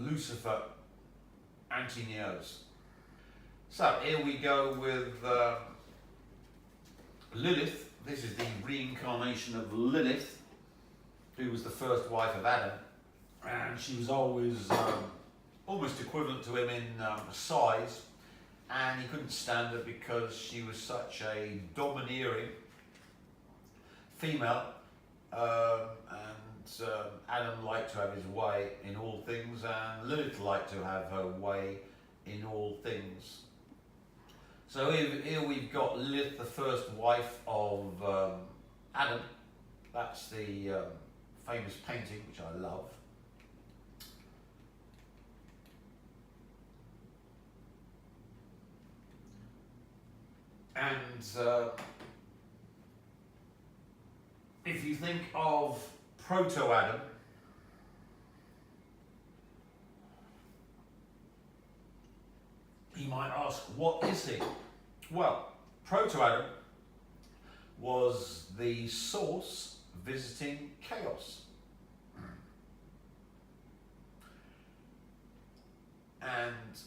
Lucifer anti-neos. So here we go with Lilith. This is the reincarnation of Lilith, who was the first wife of Adam, and she was always almost equivalent to him in size, and he couldn't stand her because she was such a domineering female, and Adam liked to have his way in all things, and Lilith liked to have her way in all things. So here we've got Lilith, the first wife of Adam. That's the famous painting, which I love. And if you think of Proto-Adam, you might ask, what is he? Well, Proto-Adam was the source visiting chaos. And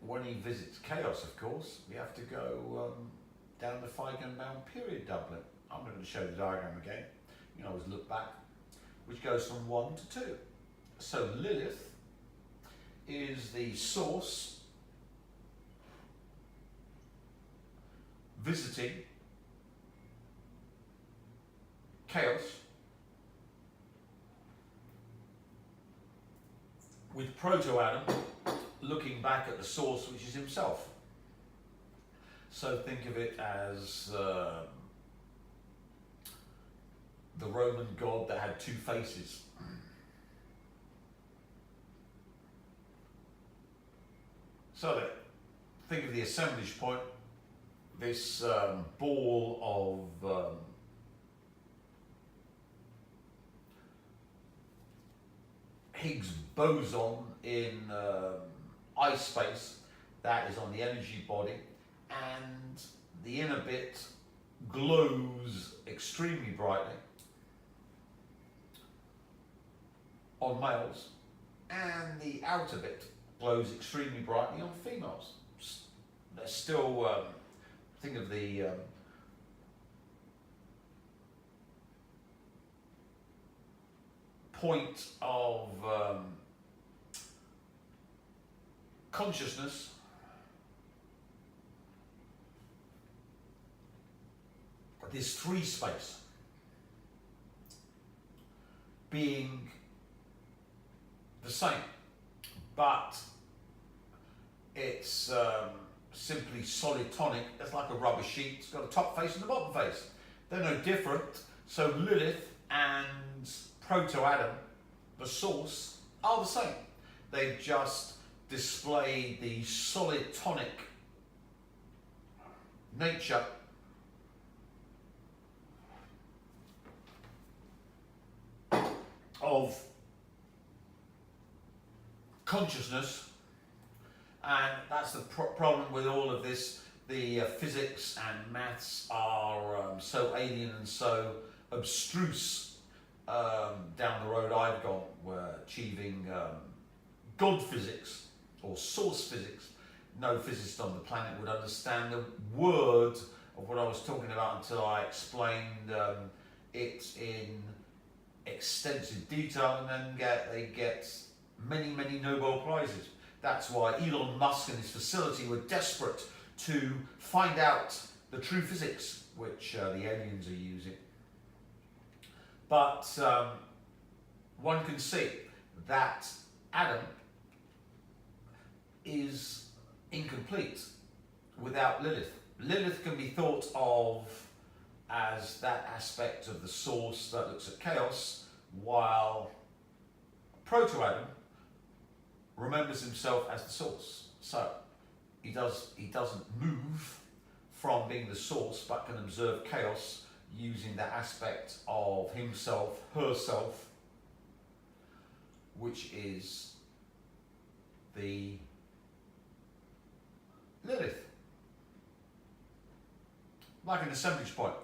when he visits chaos, of course, we have to go down the Feigenbaum period doublet. I'm going to show the diagram again. You can always look back, which goes from 1 to 2. So Lilith is the source visiting chaos, with Proto-Adam looking back at the source, which is himself. So think of it as the Roman god that had two faces. So think of the assemblage point, this ball of Higgs boson in ice space that is on the energy body, and the inner bit glows extremely brightly on males, and the outer bit glows extremely brightly on females. There's still think of the point of consciousness this three space being the same, but it's simply solid tonic. It's like a rubber sheet. It's got a top face and a bottom face. They're no different. So Lilith and Proto-Adam, the source, are the same. They just display the solid tonic nature of consciousness, and that's the problem with all of this. The physics and maths are so alien and so abstruse down the road I've gone. We're achieving God physics or source physics. No physicist on the planet would understand the word of what I was talking about until I explained it in extensive detail, and then they get many, many Nobel Prizes. That's why Elon Musk and his facility were desperate to find out the true physics, which the aliens are using. But one can see that Adam is incomplete without Lilith. Lilith can be thought of as that aspect of the source that looks at chaos, while Proto-Adam remembers himself as the source. So he doesn't move from being the source, but can observe chaos using that aspect of himself, herself, which is the Lilith. Like an assemblage point.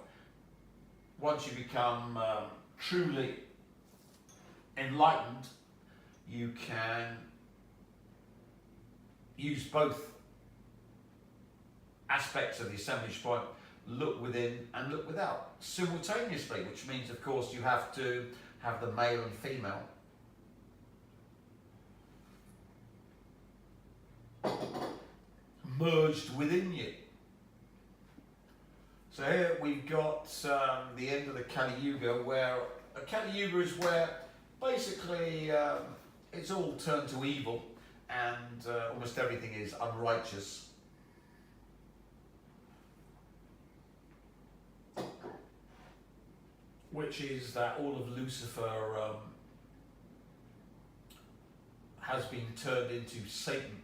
Once you become truly enlightened, you can use both aspects of the assemblage point, look within and look without simultaneously, which means, of course, you have to have the male and female merged within you. So here we've got the end of the Kali Yuga, where Kali Yuga is where basically it's all turned to evil and almost everything is unrighteous. Which is that all of Lucifer has been turned into Satan.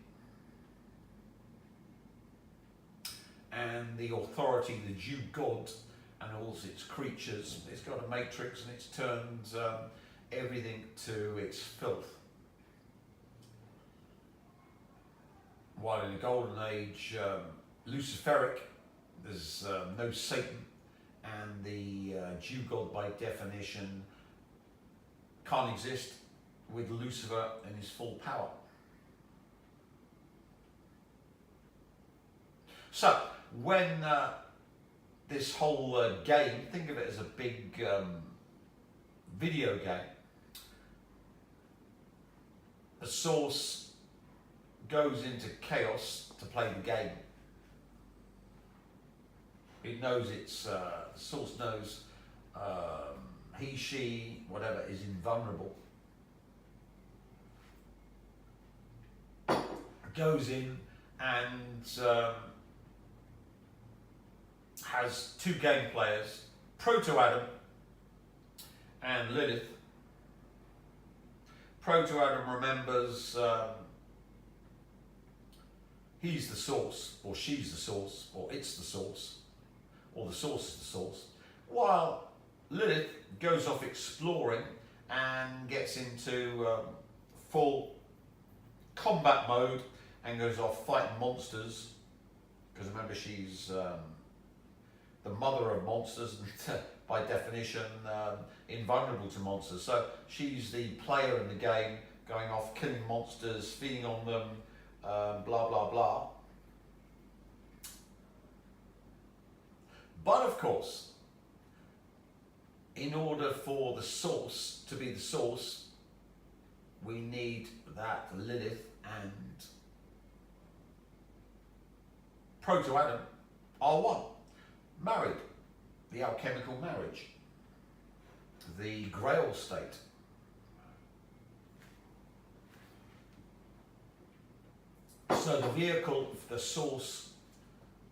And the authority, the Jew God, and all its creatures, it's got a matrix and it's turned everything to its filth. While in the Golden Age, Luciferic, there's no Satan, and the Jew God by definition can't exist with Lucifer in his full power. So, when this whole game, think of it as a big video game, the source goes into chaos to play the game. It knows its, the source knows he, she, whatever, is invulnerable. Goes in and has two game players, Proto-Adam and Lilith. Proto-Adam remembers he's the source, or she's the source, or it's the source, or the source is the source, while Lilith goes off exploring and gets into full combat mode and goes off fighting monsters, because remember she's the mother of monsters and by definition invulnerable to monsters. So she's the player in the game, going off killing monsters, feeding on them, blah blah blah. But of course, in order for the source to be the source, we need that Lilith and Proto-Adam are one. Married, the alchemical marriage, the Grail state. So the vehicle the source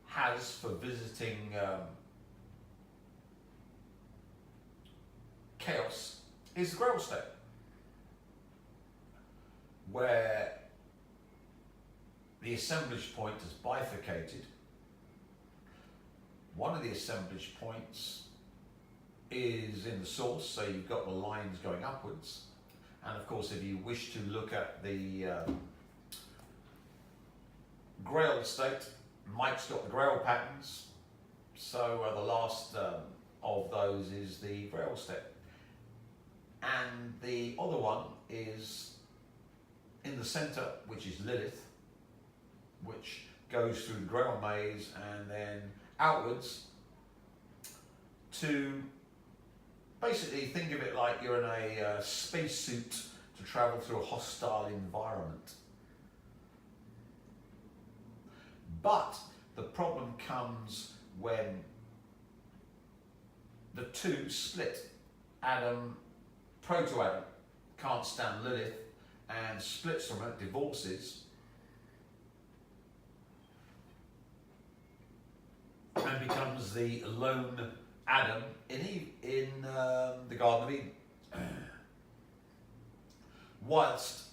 has for visiting chaos is the Grail state, where the assemblage point is bifurcated. One of the assemblage points is in the source, so you've got the lines going upwards. And of course, if you wish to look at the Grail state, Mike's got the Grail patterns. So the last of those is the Grail state. And the other one is in the center, which is Lilith, which goes through the Grail maze and then outwards to basically think of it like you're in a spacesuit to travel through a hostile environment. But the problem comes when the two split. Proto-Adam can't stand Lilith and splits from her, divorces, and becomes the lone Adam in the Garden of Eden. Whilst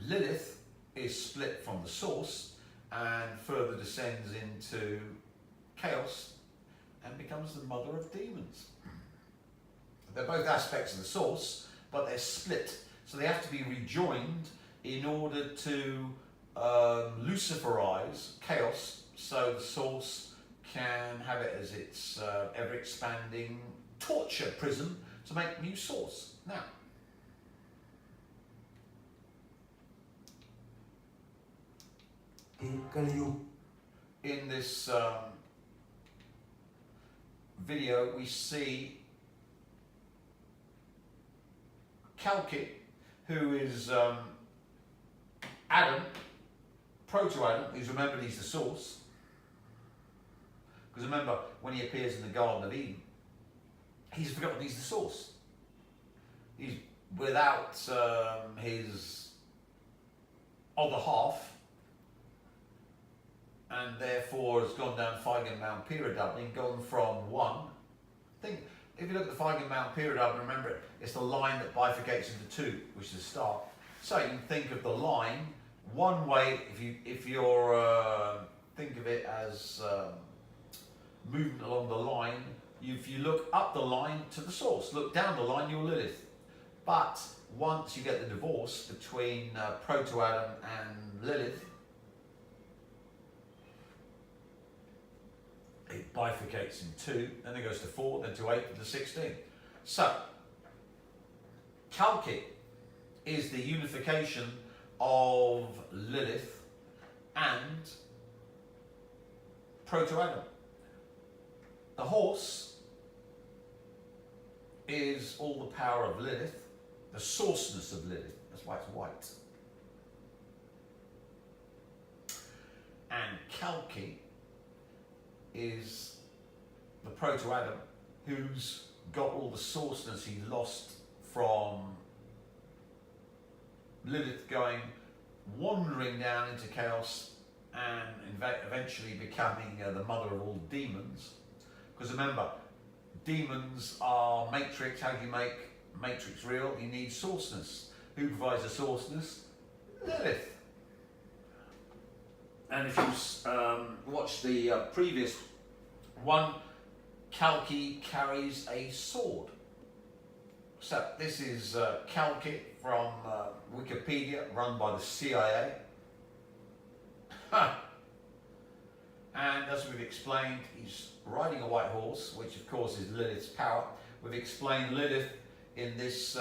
Lilith is split from the source and further descends into chaos and becomes the mother of demons. They're both aspects of the source, but they're split. So they have to be rejoined in order to Luciferize chaos, so the source can have it as its ever-expanding torture prison to make new source. Now, In this video, we see Kalki, who is Adam, proto-Adam, who's remembered he's the source. Because remember, when he appears in the Garden of Eden, he's forgotten he's the source. He's without his other half, and therefore has gone down Feigen Mount Pyridubni, gone from one. Think, if you look at the Feigen Mount Pyridubni, remember it, it's the line that bifurcates into two, which is the start. So you can think of the line one way. If you're think of it as movement along the line. If you look up the line to the source, look down the line, you're Lilith. But once you get the divorce between proto-Adam and Lilith, it bifurcates in two, then it goes to 4, then to 8, then to 16. So, Kalki is the unification of Lilith and proto-Adam. The horse is all the power of Lilith, the sourceness of Lilith. That's why it's white. And Kalki is the proto-Adam who's got all the sourceness he lost from Lilith, going wandering down into chaos and eventually becoming the mother of all demons. Because remember, demons are matrix. How do you make matrix real? You need sourceness. Who provides the sourceness? Lilith. And if you watch the previous one, Kalki carries a sword. So this is Kalki from Wikipedia, run by the CIA. And as we've explained, he's riding a white horse, which of course is Lilith's power. We've explained Lilith in this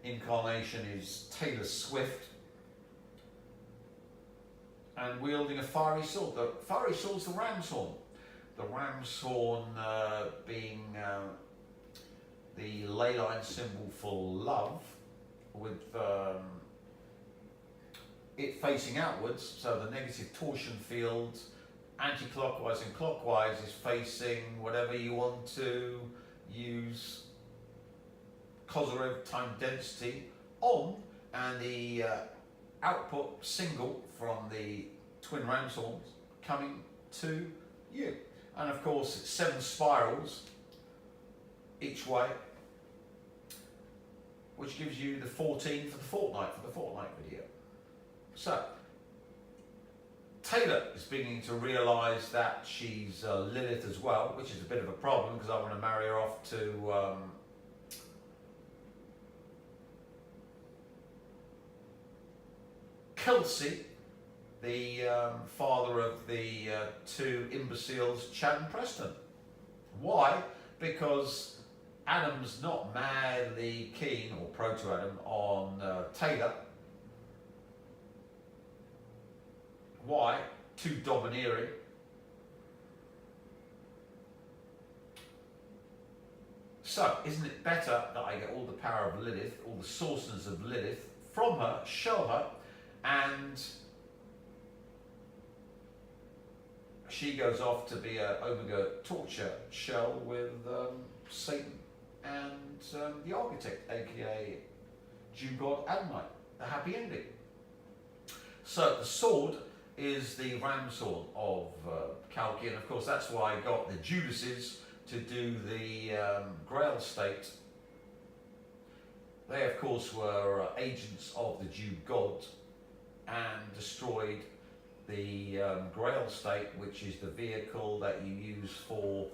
incarnation is Taylor Swift, and wielding a fiery sword. The fiery sword's the ram's horn. The ram's horn being the ley line symbol for love, with it facing outwards, so the negative torsion field, anti-clockwise and clockwise, is facing whatever you want to use Kozyrev time density on, and the output single from the twin ram's horns coming to you. And of course it's 7 spirals each way, which gives you the 14 for the fortnight video. So Taylor is beginning to realise that she's Lilith as well, which is a bit of a problem because I want to marry her off to Kelsey, the father of the 2 imbeciles, Chad and Preston. Why? Because Adam's not madly keen, or proto-Adam, on Taylor. Why? Too domineering. So, isn't it better that I get all the power of Lilith, all the sources of Lilith from her, show her, and she goes off to be an Omega torture shell with Satan and the architect, aka Jew God Adonai, the happy ending. So the sword is the ram sword of Kalki, and of course that's why I got the Judases to do the Grail state. They of course were agents of the Jew God and destroyed the Grail state, which is the vehicle that you use for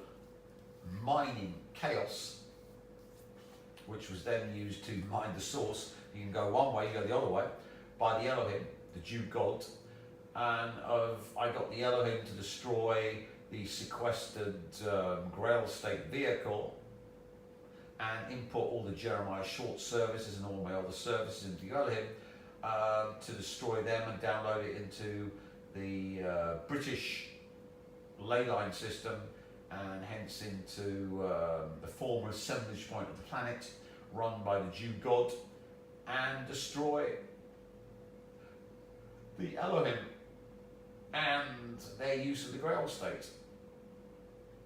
mining chaos, which was then used to mine the source. You can go one way, you go the other way, by the Elohim, the Jew God. And I got the Elohim to destroy the sequestered Grail state vehicle and import all the Jeremiah short services and all my other services into the Elohim to destroy them and download it into the British ley line system and hence into the former assemblage point of the planet run by the Jew god, and destroy the Elohim and their use of the Grail state.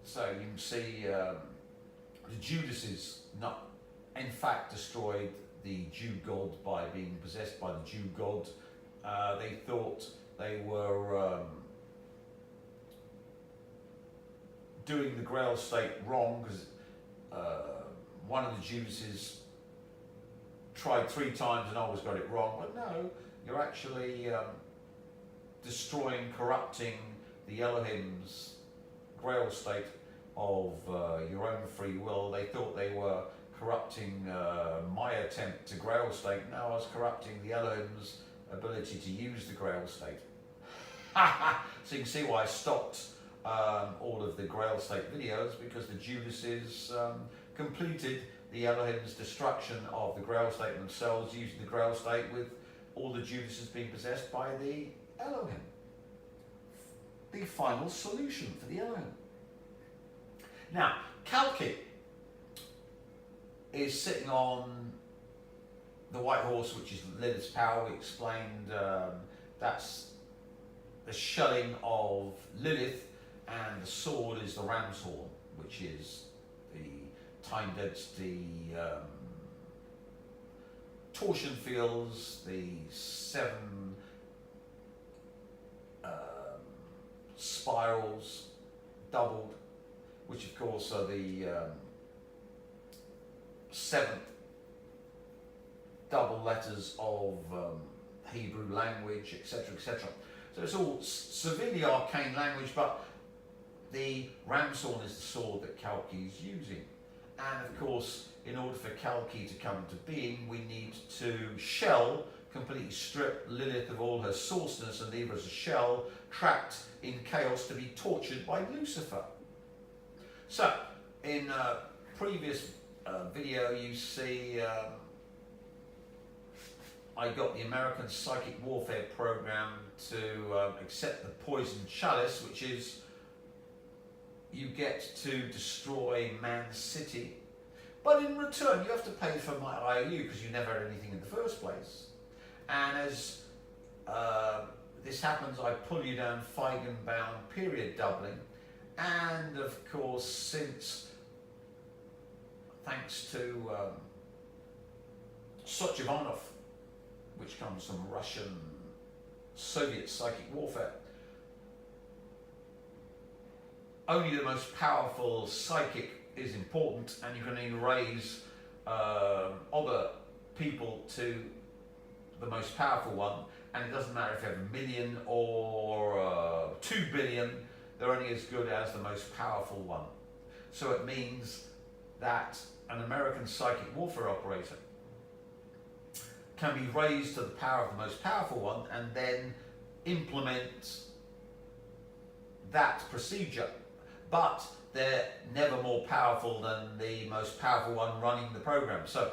So you can see the Judases not, in fact, destroyed the Jew god by being possessed by the Jew god. They thought they were doing the Grail state wrong because one of the Judases tried 3 times and always got it wrong. But no, you're actually destroying, corrupting the Elohim's Grail state of your own free will. They thought they were corrupting my attempt to Grail state. No, I was corrupting the Elohim's ability to use the Grail state. So you can see why I stopped all of the Grail state videos, because the Judases completed the Elohim's destruction of the Grail state themselves, using the Grail state with all the Judases being possessed by the Elohim. The final solution for the Elohim. Now, Kalki is sitting on the white horse, which is Lilith's power. We explained that's the shelling of Lilith, and the sword is the ram's horn, which is the time density torsion fields, the 7 spirals doubled, which of course are the 7 double letters of Hebrew language, etc., etc. So it's all severely arcane language, but the ram's horn is the sword that Kalki is using. And of course, in order for Kalki to come into being, we need to shell, completely strip Lilith of all her sourceness and leave her as a shell, trapped in chaos to be tortured by Lucifer. So, in a previous video, you see I got the American Psychic Warfare Program to accept the poison chalice, which is you get to destroy man's city, but in return you have to pay for my IOU because you never had anything in the first place. And as this happens, I pull you down Feigenbaum period doubling, and of course, since thanks to Sochivanov, which comes from Russian Soviet psychic warfare, only the most powerful psychic is important, and you can only raise other people to the most powerful one, and it doesn't matter if you have 1 million or 2 billion, they're only as good as the most powerful one. So it means that an American psychic warfare operator can be raised to the power of the most powerful one and then implement that procedure. But they're never more powerful than the most powerful one running the program. So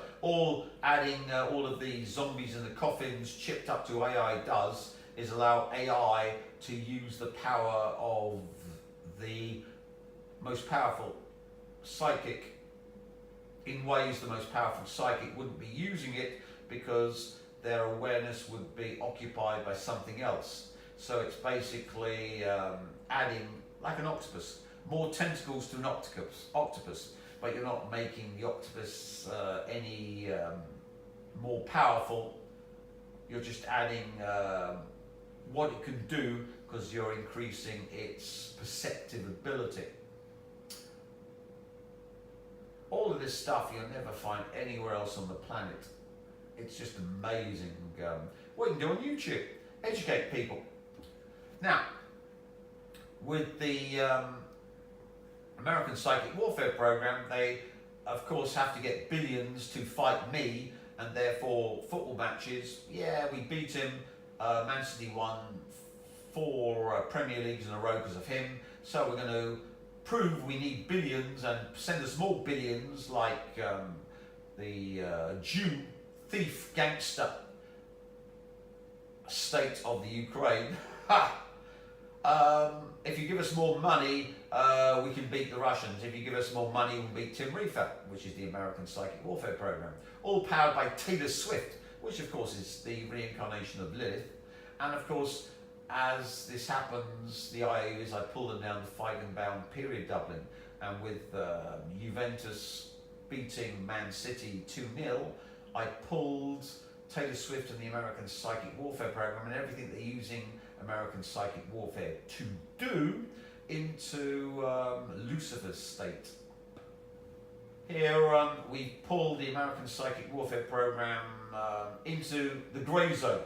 adding all of the zombies in the coffins chipped up to AI does is allow AI to use the power of the most powerful psychic in ways the most powerful psychic wouldn't be using it, because their awareness would be occupied by something else. So it's basically adding, like an octopus, more tentacles to an octopus, but you're not making the octopus any more powerful. You're just adding what it can do, because you're increasing its perceptive ability. All of this stuff you'll never find anywhere else on the planet. It's just amazing what you can do on YouTube. Educate people. Now, with the American Psychic Warfare Program, they of course have to get billions to fight me, and therefore football matches, yeah, we beat him. Man City won 4 Premier Leagues in a row because of him, so we're going to prove we need billions and send us more billions, like the Jew thief gangster state of the Ukraine. Ha! if you give us more money, we can beat the Russians. If you give us more money, we'll beat Tim Reefer, which is the American Psychic Warfare Program. All powered by Taylor Swift, which of course is the reincarnation of Lilith. And of course, as this happens, the idea is I pull them down the fighting-bound period Dublin. And with Juventus beating Man City 2-0, I pulled Taylor Swift and the American Psychic Warfare Program and everything they're using American Psychic Warfare to do into Lucifer's state. Here we pulled the American Psychic Warfare Program into the grey zone,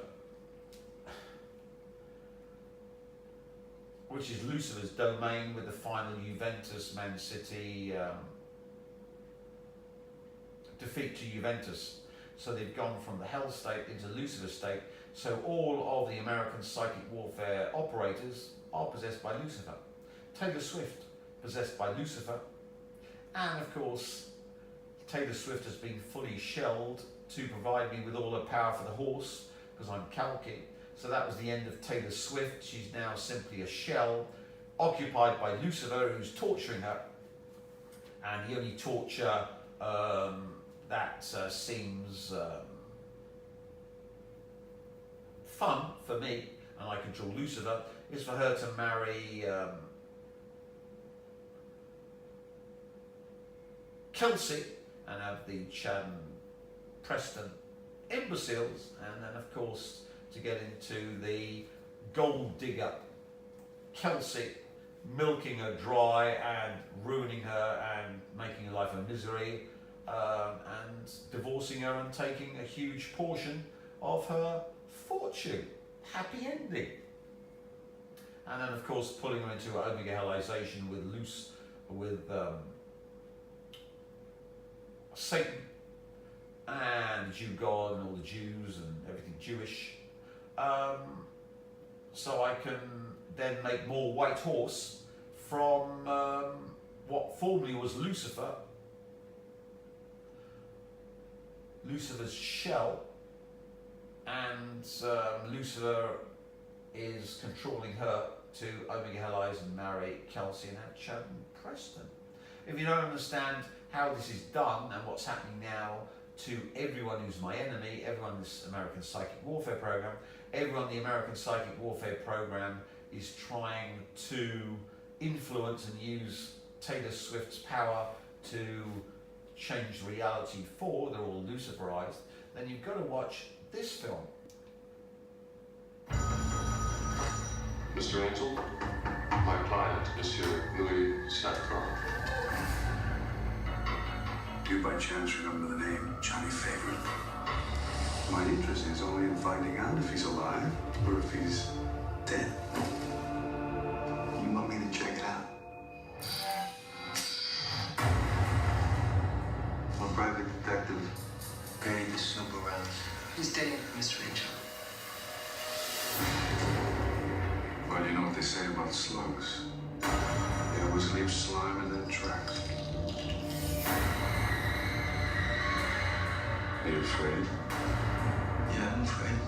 which is Lucifer's domain, with the final Juventus Man City defeat to Juventus. So they've gone from the Hell state into Lucifer state. So all of the American Psychic Warfare operators are possessed by Lucifer. Taylor Swift possessed by Lucifer. And of course, Taylor Swift has been fully shelled to provide me with all her power for the horse, because I'm Kalki. So that was the end of Taylor Swift. She's now simply a shell occupied by Lucifer, who's torturing her. And the only torture that seems fun for me, and I control Lucifer, is for her to marry Kelsey and have the Chad and Preston imbeciles, and then of course to get into the gold digger Kelsey, milking her dry and ruining her and making her life a misery, and divorcing her and taking a huge portion of her fortune. Happy ending. And then of course pulling her into Omega Hellization with Satan and Jew God and all the Jews and everything Jewish. So I can then make more White Horse from what formerly was Lucifer, Lucifer's shell, and Lucifer is controlling her to Omega Hellize and marry Kelsey and have Chad and Preston. If you don't understand how this is done and what's happening now to everyone who's my enemy, everyone in this American Psychic Warfare Program, everyone in the American Psychic Warfare Program is trying to influence and use Taylor Swift's power to change reality for, they're all Luciferized, then you've got to watch this film. Mr. Angel, my client, Monsieur Louis Sacron. Do you by chance remember the name Johnny Favorite? My interest is only in finding out if he's alive or if he's dead. You want me to check it out? I'm a private detective. Gary the Super Round. Who's dating Mr. Angel? Well, you know what they say about slugs. They always leave slime in their tracks. Are you afraid? Yeah, I'm afraid.